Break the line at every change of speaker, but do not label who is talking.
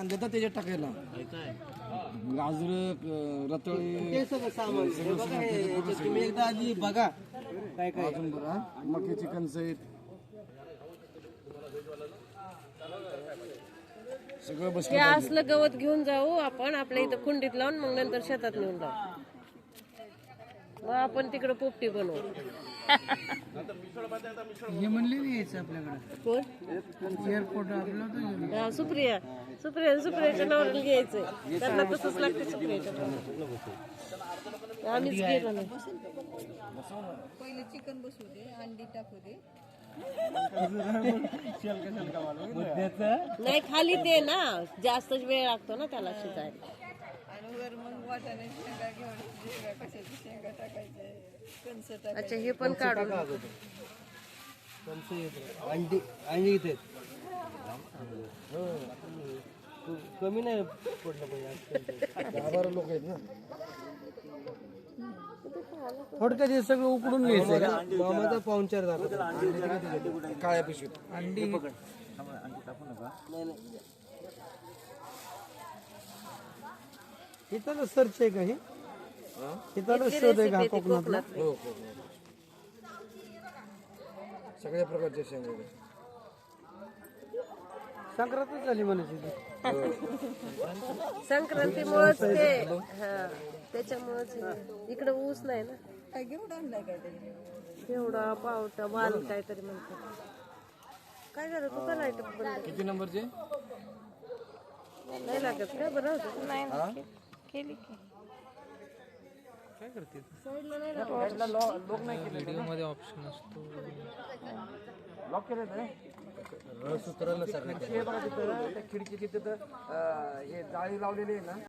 देतात त्याच्यात टाकायला गाजर रताळे
ते सगळं सामान हे बघा, हे तुम्ही एकदा आधी बघा काय काय
अजून बघा मक्याची कणस आहेत सगळं बस
हे असलं गवत घेऊन जाऊ आपण आपल्या इथं कुंडीत लावून मग नंतर शेतात नेऊन जाऊ मग आपण तिकडे पोपटी बनवू
हे म्हणले यायचं आपल्याकडे
कोण
एअरपोर्ट आपलं
हा, सुप्रियाच्या नवऱ्याला घ्यायचंय त्यांना तसंच लागतं सुप्रियाच्या नवऱ्याला आम्हीच गेलो नाही
पहिले चिकन बसू दे अंडी टाकू दे
नाही खाली ते ना जास्तच वेळ लागतो ना त्याला शिजायला
आणि वर मग वाटाणे शेंगा घेऊन शेंगा कशाची शेंगा टाकायचे कणस
अच्छा
टाकायचे
हे पण काढून
अंडी अंडी इथे कमी नाही पडलं पाहिजे
10-12 लोक आहेत ना
थोडक्यात हे सगळं उकडून घ्यायचं मामाचा पाहुणचार झाला
काळ्या पिशवीत
अंडी इथं सर्च आहे का हे इथं शोध आहे का कोकणातला
हो हो सगळ्या प्रकारच्या शेंगा आहेत.
संक्रांत झाली म्हणायची
संक्रांतीमुळेच ते हा त्याच्यामुळेच इकडे ऊस नाही ना
काय घेऊन आणलाय काय तरी
एवढा पावटा वाल काहीतरी म्हणतात काय झालं तू का लाईट बंद
किती नंबरचे
नाही लागत का बरं होतं नाही
केली की
साईडला नाही लागत
व्हिडिओ मध्ये ऑप्शन असतो
लॉक केलं सूत्राला सगळं हे बघा तिथं त्या खिडकी तिथं हे जाळी लावलेली आहे ना